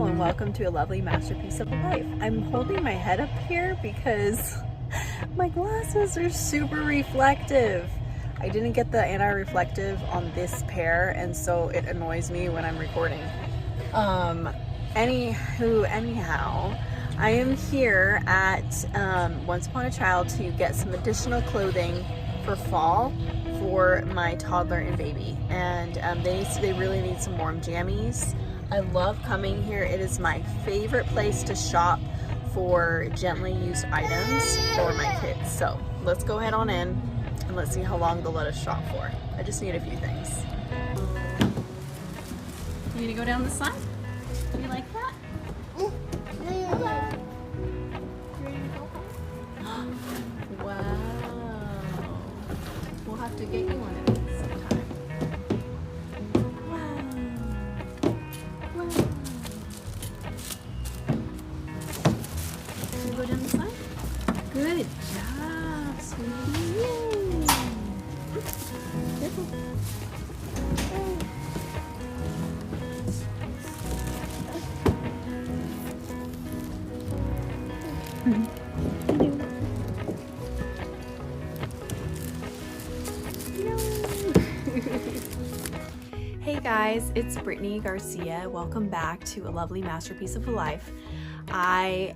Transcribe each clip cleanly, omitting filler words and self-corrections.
Hello and welcome to a lovely masterpiece of a life. I'm holding my head up here because my glasses are super reflective. I didn't get the anti-reflective on this pair and so it annoys me when I'm recording. Anyhow, I am here at Once Upon a Child to get some additional clothing for fall for my toddler and baby, and they really need some warm jammies. I love coming here. It is my favorite place to shop for gently used items for my kids. So let's go head on in and let's see how long they'll let us shop for. I just need a few things. You gonna go down the side? You like that? Wow. We'll have to get you one of these sometime. Wow. Can you go down the side? Good job, sweetie. Yay. Careful. Hey guys, it's Brittany Garcia. Welcome back to a lovely masterpiece of a life. I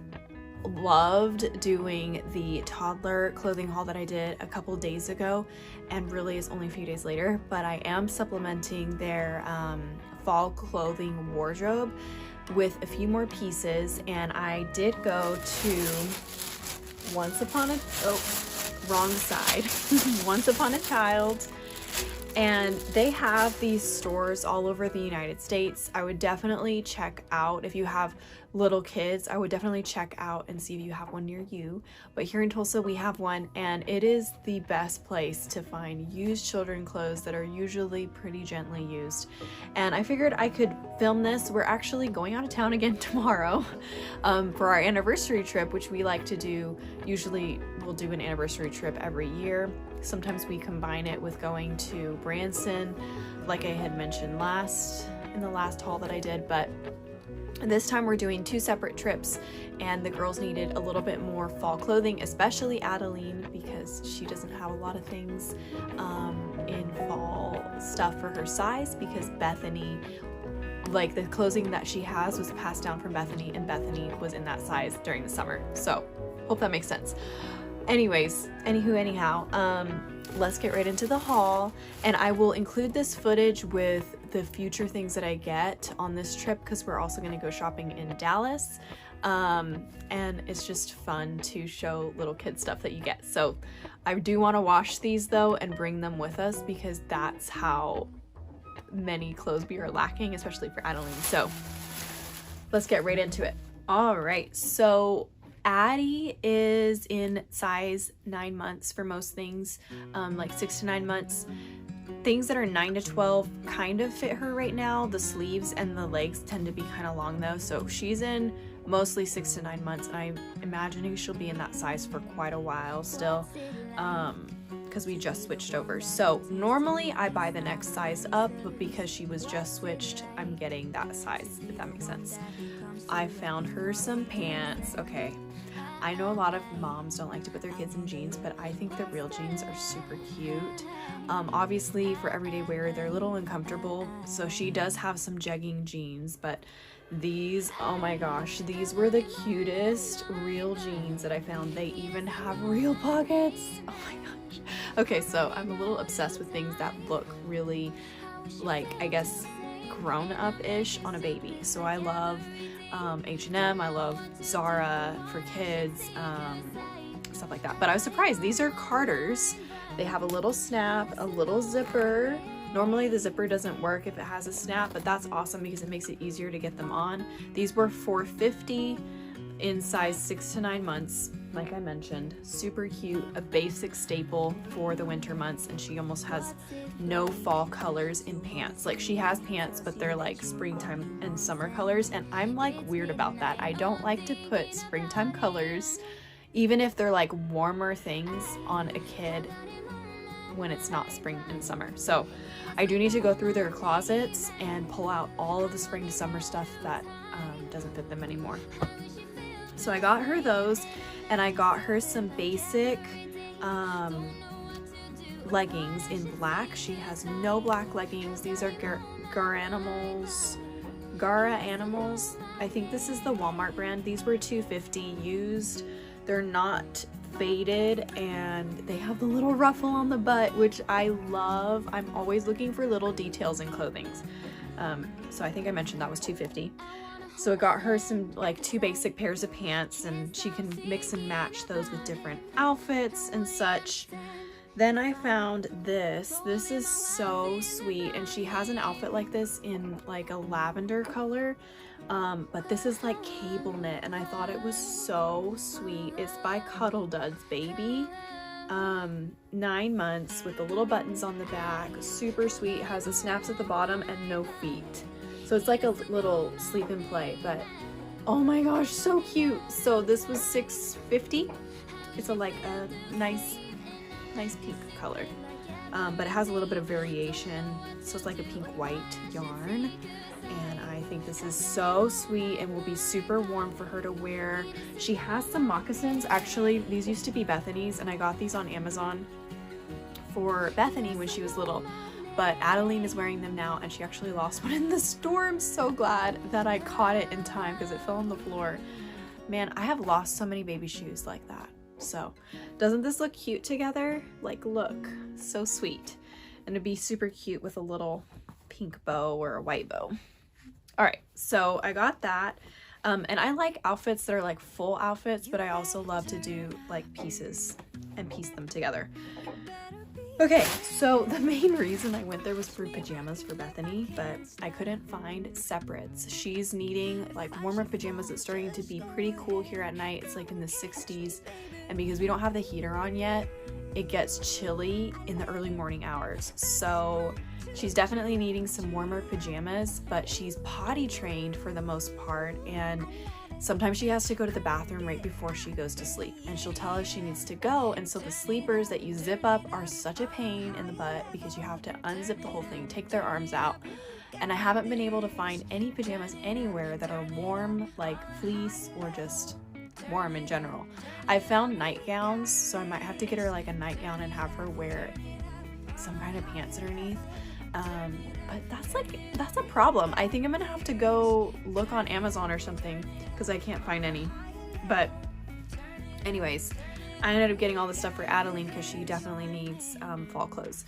loved doing the toddler clothing haul that I did a couple days ago, and really is only a few days later, but I am supplementing their fall clothing wardrobe with a few more pieces. And I did go to Once Upon a Child, and they have these stores all over the United States. I would definitely check out, if you have little kids, I would definitely check out and see if you have one near you. But here in Tulsa we have one, and it is the best place to find used children clothes that are usually pretty gently used. And I figured I could film this. We're actually going out of town again tomorrow for our anniversary trip, which we like to do. Usually we'll do an anniversary trip every year. Sometimes we combine it with going to Branson, like I had mentioned in the last haul that I did, but this time we're doing two separate trips, and the girls needed a little bit more fall clothing, especially Adeline, because she doesn't have a lot of things in fall stuff for her size, because Bethany, like the clothing that she has was passed down from Bethany, and Bethany was in that size during the summer. So hope that makes sense. Anyhow, let's get right into the haul, and I will include this footage with the future things that I get on this trip, because we're also going to go shopping in Dallas, and it's just fun to show little kid stuff that you get. So I do want to wash these though and bring them with us, because that's how many clothes we are lacking, especially for Adeline. So let's get right into it. All right, so Addie is in size 9 months for most things, like 6 to 9 months. Things that are 9 to 12 kind of fit her right now. The sleeves and the legs tend to be kind of long though, so she's in mostly 6 to 9 months, and I'm imagining she'll be in that size for quite a while still, because we just switched over. So normally I buy the next size up, but because she was just switched, I'm getting that size, if that makes sense. I found her some pants. Okay, I know a lot of moms don't like to put their kids in jeans, but I think the real jeans are super cute. Obviously for everyday wear they're a little uncomfortable, so she does have some jegging jeans, but these, oh my gosh, these were the cutest real jeans that I found. They even have real pockets. Oh my gosh. Okay, so I'm a little obsessed with things that look really, like, I guess grown-up-ish on a baby. So I love H&M, I love Zara for kids, stuff like that. But I was surprised, these are Carter's. They have a little snap, a little zipper. Normally the zipper doesn't work if it has a snap, but that's awesome because it makes it easier to get them on. These were $4.50 in size 6 to 9 months, like I mentioned. Super cute, a basic staple for the winter months, and she almost has no fall colors in pants. Like, she has pants, but they're like springtime and summer colors, and I'm like weird about that. I don't like to put springtime colors, even if they're like warmer things, on a kid when it's not spring and summer. So I do need to go through their closets and pull out all of the spring to summer stuff that doesn't fit them anymore. So I got her those, and I got her some basic leggings in black. She has no black leggings. These are Gara Animals. I think this is the Walmart brand. These were $2.50 used. They're not faded, and they have the little ruffle on the butt, which I love. I'm always looking for little details in clothing. So I think I mentioned that was $2.50. So I got her some like 2 basic pairs of pants, and she can mix and match those with different outfits and such. Then I found this. This is so sweet, and she has an outfit like this in like a lavender color, but this is like cable knit, and I thought it was so sweet. It's by Cuddle Duds Baby. 9 months with the little buttons on the back. Super sweet. Has the snaps at the bottom and no feet. So it's like a little sleep and play, but oh my gosh, so cute. So this was $6.50. It's a like a nice pink color, but it has a little bit of variation. So it's like a pink white yarn, and I think this is so sweet and will be super warm for her to wear. She has some moccasins. Actually, these used to be Bethany's, and I got these on Amazon for Bethany when she was little. But Adeline is wearing them now, and she actually lost one in the store. I'm so glad that I caught it in time because it fell on the floor. Man, I have lost so many baby shoes like that. So, doesn't this look cute together? Like, look, so sweet. And it'd be super cute with a little pink bow or a white bow. All right, so I got that. And I like outfits that are like full outfits, but I also love to do like pieces and piece them together. Okay, so the main reason I went there was for pajamas for Bethany, but I couldn't find separates. She's needing like warmer pajamas. It's starting to be pretty cool here at night. It's like in the 60s, and because we don't have the heater on yet, it gets chilly in the early morning hours. So she's definitely needing some warmer pajamas, but she's potty trained for the most part, and sometimes she has to go to the bathroom right before she goes to sleep, and she'll tell us she needs to go. And so the sleepers that you zip up are such a pain in the butt because you have to unzip the whole thing, take their arms out. And I haven't been able to find any pajamas anywhere that are warm, like fleece, or just warm in general. I found nightgowns, so I might have to get her like a nightgown and have her wear some kind of pants underneath. But that's a problem. I think I'm gonna have to go look on Amazon or something because I can't find any. But anyways, I ended up getting all the stuff for Adeline because she definitely needs fall clothes.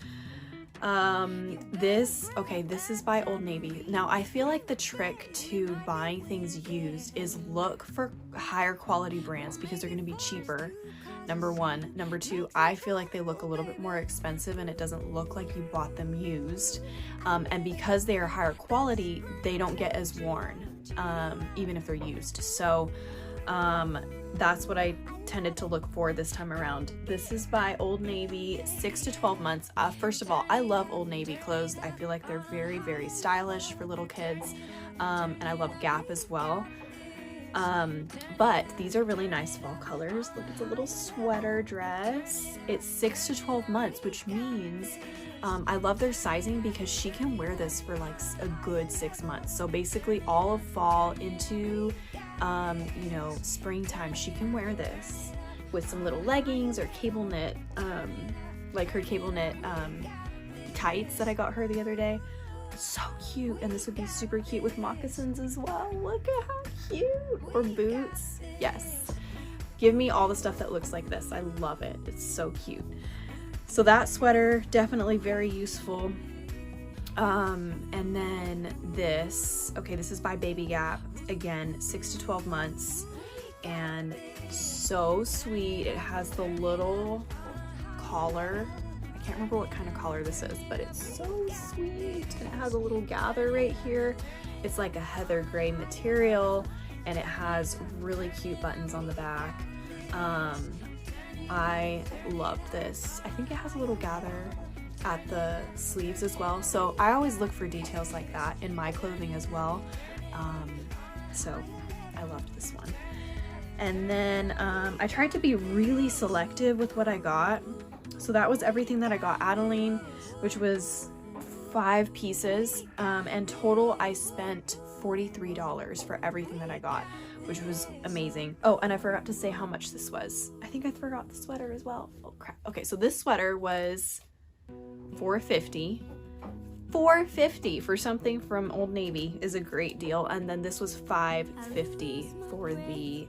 This is by Old Navy. Now I feel like the trick to buying things used is look for higher quality brands because they're going to be cheaper. Number one. Number two, I feel like they look a little bit more expensive and it doesn't look like you bought them used. And because they are higher quality, they don't get as worn, even if they're used. So that's what I tended to look for this time around. This is by Old Navy, 6 to 12 months. First of all, I love Old Navy clothes. I feel like they're very, very stylish for little kids. And I love Gap as well. But these are really nice fall colors. Look, it's a little sweater dress. It's 6 to 12 months, which means I love their sizing because she can wear this for like a good 6 months. So basically all of fall into springtime, she can wear this with some little leggings or cable knit, like her cable knit tights that I got her the other day. So cute. And this would be super cute with moccasins as well. Look at how cute. Or boots. Yes, give me all the stuff that looks like this. I love it. It's so cute. So that sweater, definitely very useful. And then this is by Baby Gap, again, 6 to 12 months, and so sweet. It has the little collar. I can't remember what kind of collar this is, but it's so sweet. And it has a little gather right here. It's like a heather gray material, and it has really cute buttons on the back. I love this. I think it has a little gather at the sleeves as well. So I always look for details like that in my clothing as well. So I loved this one. And then I tried to be really selective with what I got. So that was everything that I got Adeline, which was 5 pieces, and total I spent $43 for everything that I got, which was amazing. Oh, and I forgot to say how much this was. I think I forgot the sweater as well. Oh crap. Okay, so this sweater was $4.50. $4.50 for something from Old Navy is a great deal. And then this was $5.50 for the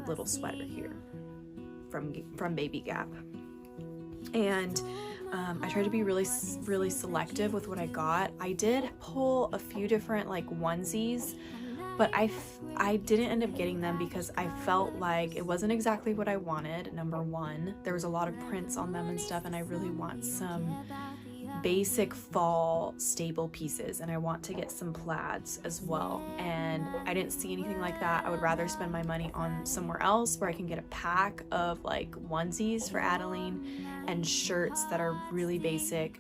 little sweater here from Baby Gap. And I tried to be really selective with what I got. I did pull a few different like onesies, but I didn't end up getting them because I felt like it wasn't exactly what I wanted. Number one, there was a lot of prints on them and stuff, and I really want some basic fall staple pieces, and I want to get some plaids as well, and I didn't see anything like that. I would rather spend my money on somewhere else where I can get a pack of like onesies for Adeline and shirts that are really basic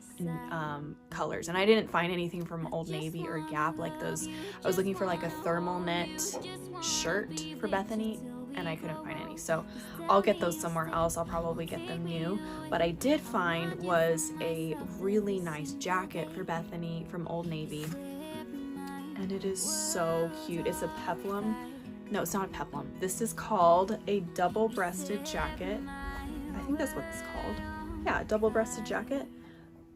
colors, and I didn't find anything from Old Navy or Gap like those. I was looking for like a thermal knit shirt for Bethany, and I couldn't find any, so I'll get those somewhere else. I'll probably get them new. But I did find was a really nice jacket for Bethany from Old Navy, and it is so cute. It's a peplum. No, it's not a peplum. This is called a double-breasted jacket. I think that's what it's called. Yeah, a double-breasted jacket.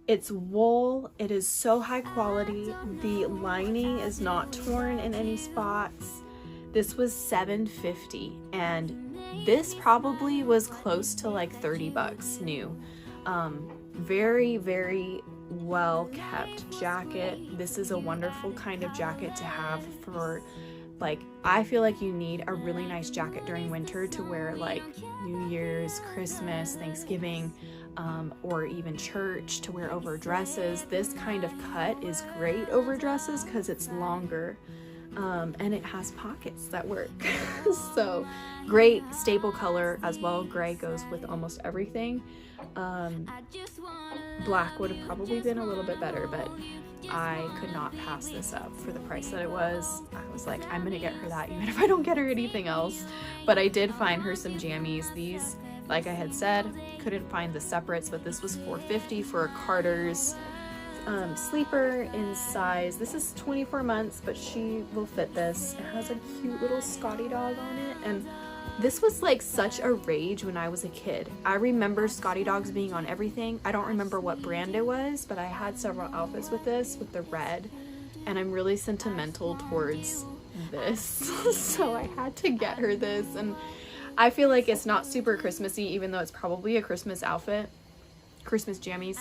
It's wool. It is so high quality. The lining is not torn in any spots. This was $7.50, and this probably was close to like 30 bucks new. Very, very well kept jacket. This is a wonderful kind of jacket to have for, like, I feel like you need a really nice jacket during winter to wear like New Year's, Christmas, Thanksgiving, or even church, to wear over dresses. This kind of cut is great over dresses because it's longer. And it has pockets that work. So great staple color as well. Gray goes with almost everything. Black would have probably been a little bit better, but I could not pass this up for the price that it was. I was like, I'm gonna get her that even if I don't get her anything else. But I did find her some jammies. These, like I had said, couldn't find the separates, but this was $4.50 for a Carter's sleeper in size. This is 24 months, but she will fit this. It has a cute little Scotty dog on it, and this was like such a rage when I was a kid. I remember Scotty dogs being on everything. I don't remember what brand it was, but I had several outfits with this, with the red, and I'm really sentimental towards this. So I had to get her this, and I feel like it's not super Christmassy, even though it's probably a Christmas outfit. Christmas jammies.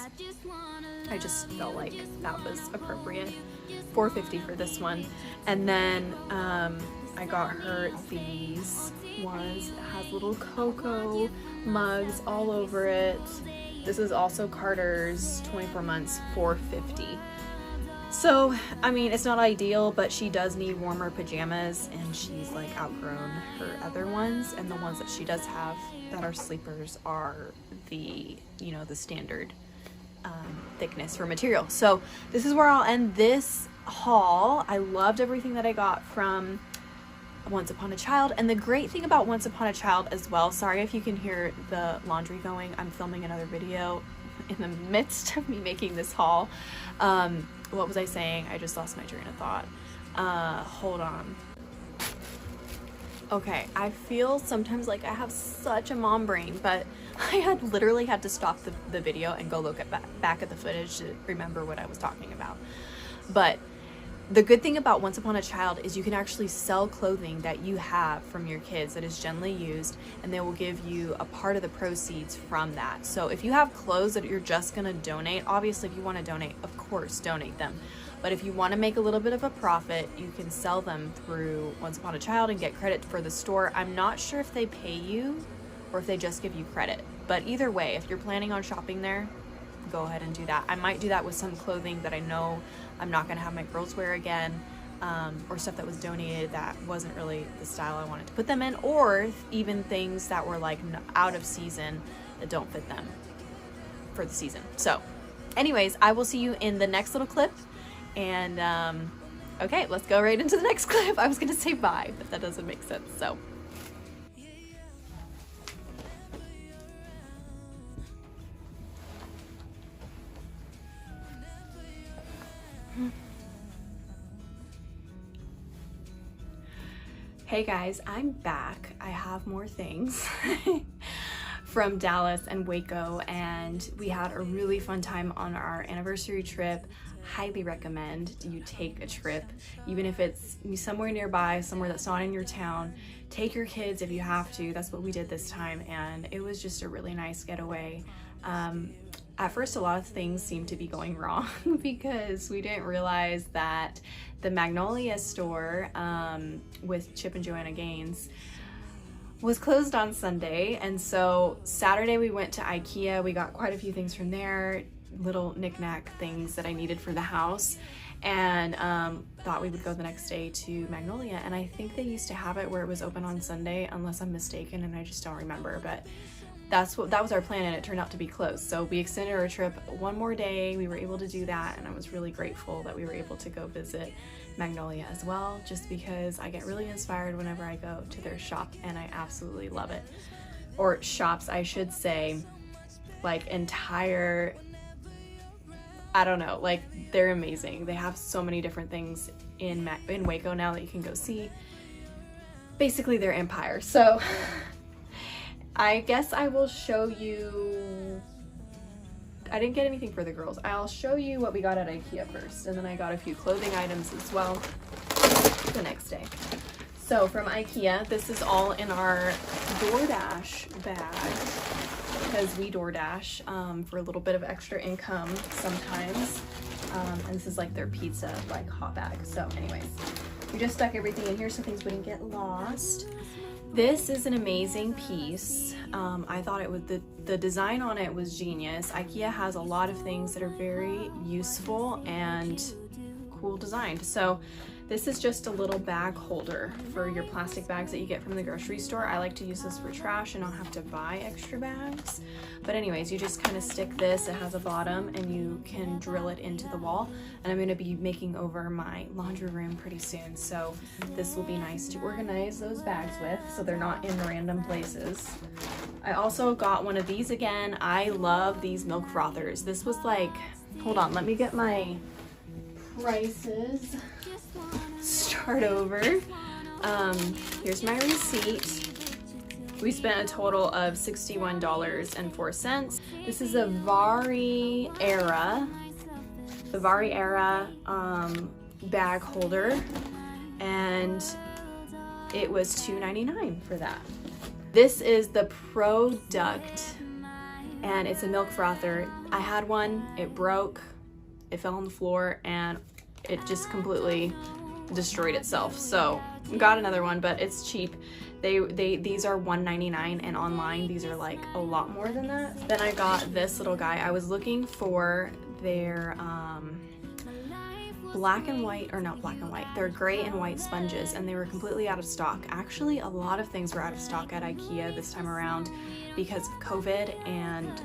I just felt like that was appropriate. $4.50 for this one. And then I got her these ones. It has little cocoa mugs all over it. This is also Carter's 24 months, $4.50. So, I mean, it's not ideal, but she does need warmer pajamas, and she's like outgrown her other ones, and the ones that she does have that are sleepers are the, you know, the standard thickness for material. So this is where I'll end this haul. I loved everything that I got from Once Upon a Child, and the great thing about Once Upon a Child as well, sorry if you can hear the laundry going, I'm filming another video in the midst of me making this haul. What was I saying? I just lost my train of thought. Hold on. Okay, I feel sometimes like I have such a mom brain, but I had literally had to stop the video and go look at back at the footage to remember what I was talking about. But the good thing about Once Upon a Child is you can actually sell clothing that you have from your kids that is generally used, and they will give you a part of the proceeds from that. So if you have clothes that you're just gonna donate, obviously if you want to donate, of course donate them. But if you want to make a little bit of a profit, you can sell them through Once Upon a Child and get credit for the store. I'm not sure if they pay you or if they just give you credit. But either way, if you're planning on shopping there, go ahead and do that. I might do that with some clothing that I know I'm not going to have my girls wear again, or stuff that was donated that wasn't really the style I wanted to put them in, or even things that were like out of season that don't fit them for the season. So anyways, I will see you in the next little clip. And okay, let's go right into the next clip. I was gonna say bye, but that doesn't make sense, so. Hey guys, I'm back. I have more things from Dallas and Waco, and we had a really fun time on our anniversary trip. Highly recommend you take a trip, even if it's somewhere nearby, somewhere that's not in your town. Take your kids if you have to. That's what we did this time, and it was just a really nice getaway. At first, a lot of things seemed to be going wrong because we didn't realize that the Magnolia store with Chip and Joanna Gaines was closed on Sunday, and so Saturday we went to IKEA. We got quite a few things from there, little knick-knack things that I needed for the house, and thought we would go the next day to Magnolia. And I think they used to have it where it was open on Sunday, unless I'm mistaken, and I just don't remember, but that was our plan, and it turned out to be closed. So we extended our trip one more day. We were able to do that, and I was really grateful that we were able to go visit Magnolia as well, just because I get really inspired whenever I go to their shop, and I absolutely love it. Or shops, I should say, like entire, I don't know, like they're amazing. They have so many different things in Waco now that you can go see. Basically their empire. So I guess I will show you, I didn't get anything for the girls. I'll show you what we got at IKEA first, and then I got a few clothing items as well the next day. So from IKEA, this is all in our DoorDash bag, because we DoorDash for a little bit of extra income sometimes. And this is like their pizza, like hot bag. So anyways, we just stuck everything in here so things wouldn't get lost. This is an amazing piece. I thought it was, the design on it was genius. IKEA has a lot of things that are very useful and cool designed. So this is just a little bag holder for your plastic bags that you get from the grocery store. I like to use this for trash and not have to buy extra bags. But anyways, you just kind of stick this, it has a bottom, and you can drill it into the wall. And I'm gonna be making over my laundry room pretty soon. So this will be nice to organize those bags with so they're not in random places. I also got one of these again. I love these milk frothers. This was like, hold on, let me get my prices. Start over. Here's my receipt. We spent a total of $61.04. This is a Vari Era, the Vari Era bag holder, and it was $2.99 for that. This is the Product, and it's a milk frother. I had one, it broke, it fell on the floor, and it just completely destroyed itself. So got another one, but it's cheap. These are $1.99, and online these are like a lot more than that. Then I got this little guy. I was looking for their black and white, or not black and white, they're gray and white sponges, and they were completely out of stock. Actually, a lot of things were out of stock at IKEA this time around because of COVID, and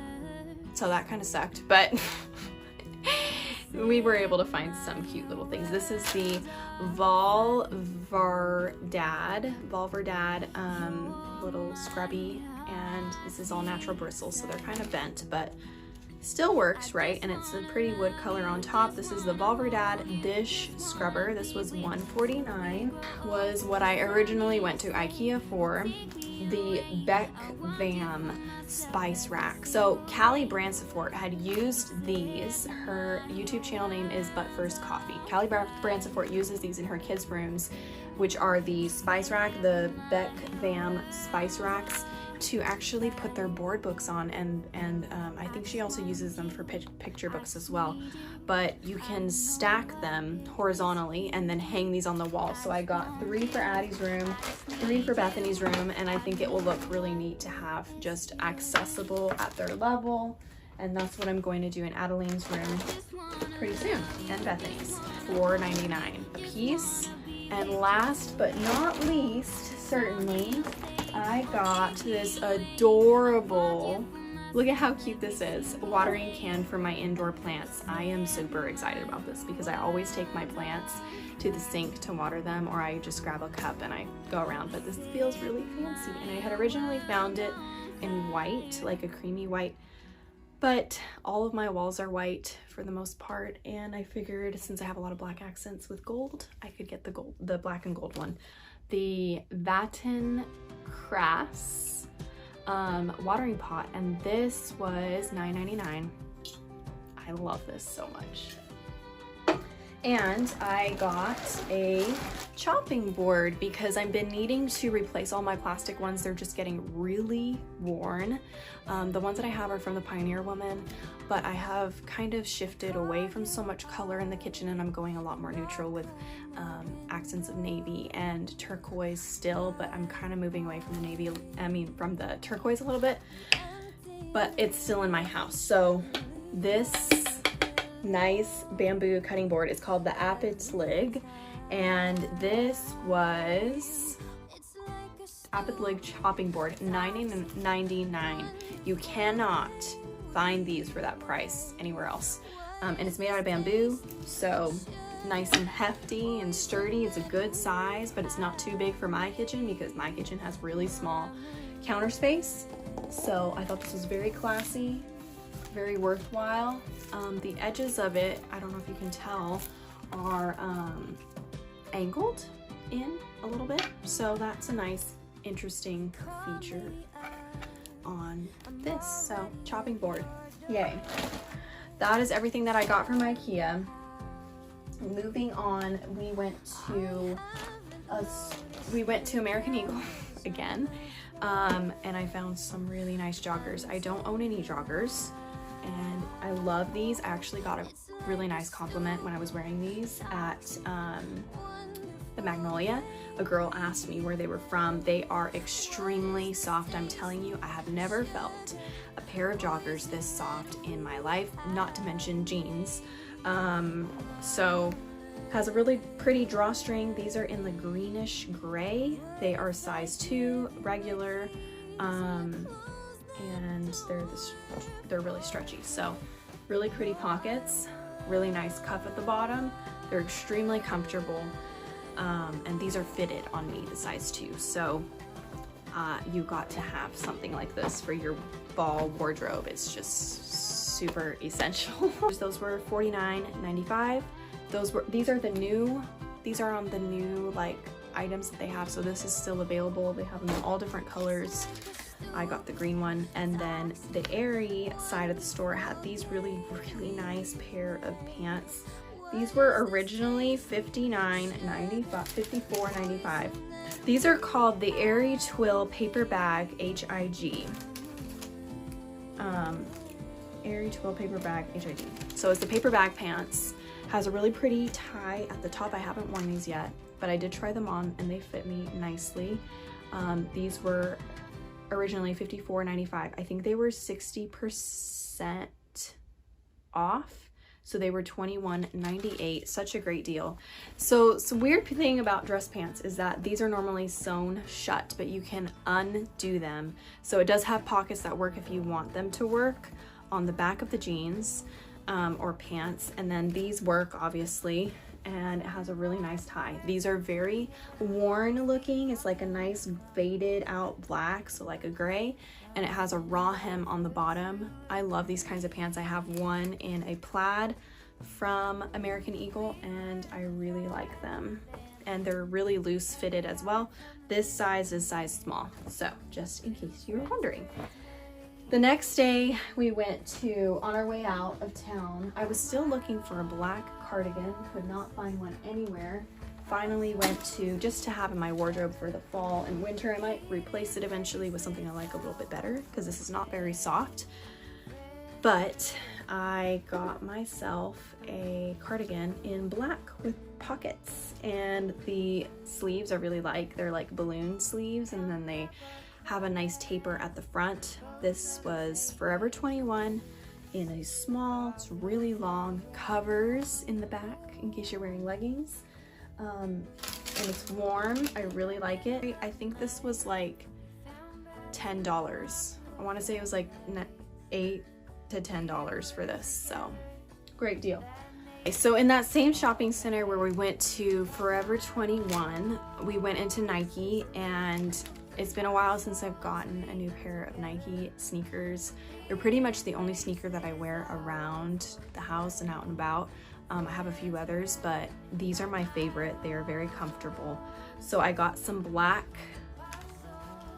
so that kind of sucked, but we were able to find some cute little things. This is the Val Verdad little scrubby, and this is all natural bristles, so they're kind of bent, but still works, right? And it's a pretty wood color on top. This is the Val Verdad dish scrubber. This was $149, was what I originally went to IKEA for. The Beck Vam spice rack. So Callie Bransford had used these. Her YouTube channel name is But First Coffee. Callie Bransford uses these in her kids' rooms, which are the spice rack, the Beck Vam spice racks, to actually put their board books on, and I think she also uses them for picture books as well. But you can stack them horizontally and then hang these on the wall. So I got 3 for Addie's room, 3 for Bethany's room, and I think it will look really neat to have just accessible at their level. And that's what I'm going to do in Adeline's room pretty soon, and Bethany's. $4.99 a piece. And last but not least, certainly, I got this adorable, look at how cute this is, watering can for my indoor plants. I am super excited about this because I always take my plants to the sink to water them, or I just grab a cup and I go around, but this feels really fancy. And I had originally found it in white, like a creamy white, but all of my walls are white for the most part, and I figured since I have a lot of black accents with gold, I could get the black and gold one. the Vatten Crass watering pot, and this was $9.99. I love this so much. And I got a chopping board because I've been needing to replace all my plastic ones. They're just getting really worn. The ones that I have are from the Pioneer Woman, but I have kind of shifted away from so much color in the kitchen, and I'm going a lot more neutral with accents of navy and turquoise still, but I'm kind of moving away from the navy, from the turquoise a little bit, but it's still in my house. So this nice bamboo cutting board is called the Apatlig, and this was Apatlig chopping board, $9.99. You cannot find these for that price anywhere else, and it's made out of bamboo, so nice and hefty and sturdy. It's a good size, but it's not too big for my kitchen because my kitchen has really small counter space. So I thought this was very classy, very worthwhile. The edges of it, I don't know if you can tell, are angled in a little bit, so that's a nice interesting feature on this. So chopping board, yay. That is everything that I got from IKEA. Moving on, we went to American Eagle again, and I found some really nice joggers. I don't own any joggers, and I love these. I actually got a really nice compliment when I was wearing these at the Magnolia. A girl asked me where they were from. They are extremely soft. I'm telling you, I have never felt a pair of joggers this soft in my life, not to mention jeans. So has a really pretty drawstring. These are in the greenish gray. They are size 2 regular, and they're really stretchy. So really pretty pockets, really nice cuff at the bottom. They're extremely comfortable, and these are fitted on me, the size 2. So you got to have something like this for your fall wardrobe. It's just super essential. Those were $49.95. These are on the new like items that they have, so this is still available. They have them in all different colors. I got the green one, and then the Aerie side of the store had these really nice pair of pants. These were originally $54.95. These are called the Aerie Twill Paper Bag HIG. Aerie Twill Paper Bag HIG. So it's the paper bag pants. Has a really pretty tie at the top. I haven't worn these yet, but I did try them on and they fit me nicely. These were originally $54.95. I think they were 60% off, so they were $21.98. Such a great deal. So weird thing about dress pants is that these are normally sewn shut, but you can undo them. So it does have pockets that work if you want them to work on the back of the jeans or pants, and then these work obviously, and it has a really nice tie. These are very worn looking. It's like a nice faded out black, so like a gray, and it has a raw hem on the bottom. I love these kinds of pants. I have one in a plaid from American Eagle, and I really like them, and they're really loose fitted as well. This size is size small, so just in case you were wondering. The next day we went to, on our way out of town, I was still looking for a black cardigan, could not find one anywhere. Finally went to, just to have in my wardrobe for the fall and winter. I might replace it eventually with something I like a little bit better because this is not very soft. But I got myself a cardigan in black with pockets, and the sleeves are really they're like balloon sleeves, and then they have a nice taper at the front. This was Forever 21 in a small. It's really long, covers in the back in case you're wearing leggings, and it's warm. I really like it. I think this was like $10. I want to say it was like $8 to $10 for this, so great deal. So in that same shopping center where we went to Forever 21, we went into Nike, and it's been a while since I've gotten a new pair of Nike sneakers. They're pretty much the only sneaker that I wear around the house and out and about. I have a few others, but these are my favorite. They are very comfortable. So I got some black,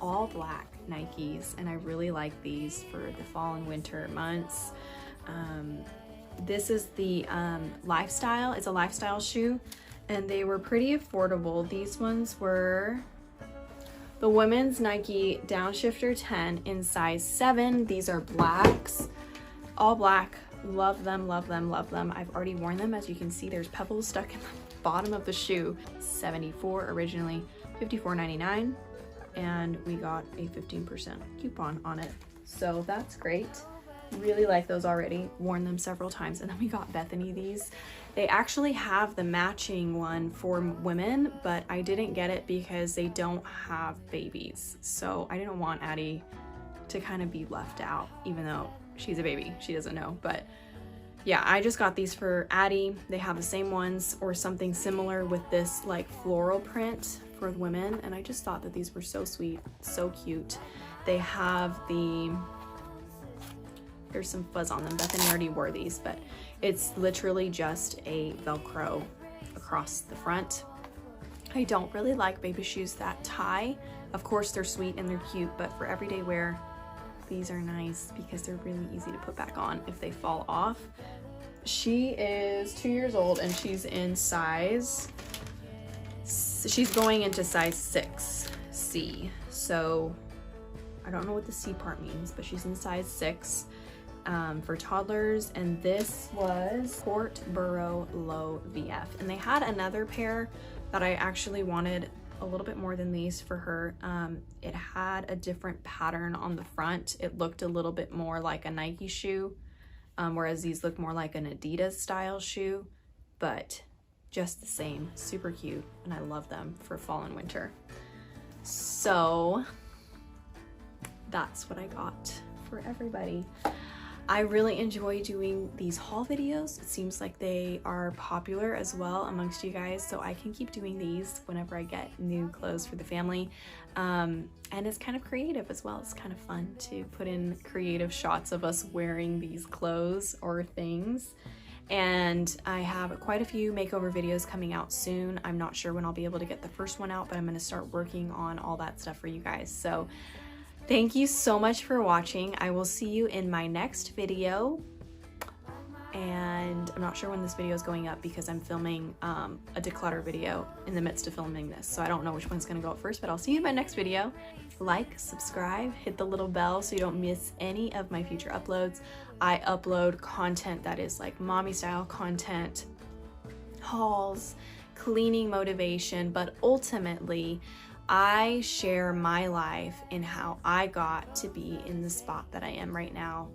all black Nikes, and I really like these for the fall and winter months. This is the lifestyle. It's a lifestyle shoe, and they were pretty affordable. These ones were the women's Nike Downshifter 10 in size 7. These are blacks, all black. Love them, love them, love them. I've already worn them. As you can see, there's pebbles stuck in the bottom of the shoe. $74 originally, $54.99, and we got a 15% coupon on it. So that's great. Really like those already. Worn them several times. And then we got Bethany these. They actually have the matching one for women, but I didn't get it because they don't have babies. So I didn't want Addie to kind of be left out, even though she's a baby. She doesn't know. But yeah, I just got these for Addie. They have the same ones or something similar with this like floral print for women. And I just thought that these were so sweet, so cute. They have there's some fuzz on them. Bethany already wore these, but it's literally just a Velcro across the front. I don't really like baby shoes that tie. Of course, they're sweet and they're cute, but for everyday wear, these are nice because they're really easy to put back on if they fall off. She is 2 years old and she's in size, she's going into size 6C. So I don't know what the C part means, but she's in size 6 for toddlers. And this was Portborough Low VF. And they had another pair that I actually wanted a little bit more than these for her. It had a different pattern on the front. It looked a little bit more like a Nike shoe, whereas these look more like an Adidas style shoe, but just the same, super cute. And I love them for fall and winter. So that's what I got for everybody. I really enjoy doing these haul videos. It seems like they are popular as well amongst you guys, so I can keep doing these whenever I get new clothes for the family. And it's kind of creative as well. It's kind of fun to put in creative shots of us wearing these clothes or things. And I have quite a few makeover videos coming out soon. I'm not sure when I'll be able to get the first one out, but I'm going to start working on all that stuff for you guys. So thank you so much for watching. I will see you in my next video. And I'm not sure when this video is going up because I'm filming a declutter video in the midst of filming this. So I don't know which one's gonna go up first, but I'll see you in my next video. Like, subscribe, hit the little bell so you don't miss any of my future uploads. I upload content that is like mommy style content, hauls, cleaning motivation, but ultimately I share my life in how I got to be in the spot that I am right now,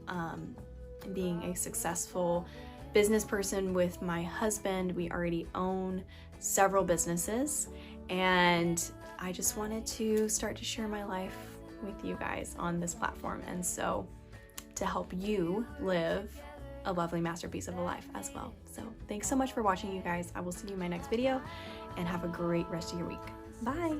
being a successful business person with my husband. We already own several businesses, and I just wanted to start to share my life with you guys on this platform, and so to help you live a lovely masterpiece of a life as well. So thanks so much for watching, you guys. I will see you in my next video, and have a great rest of your week. Bye.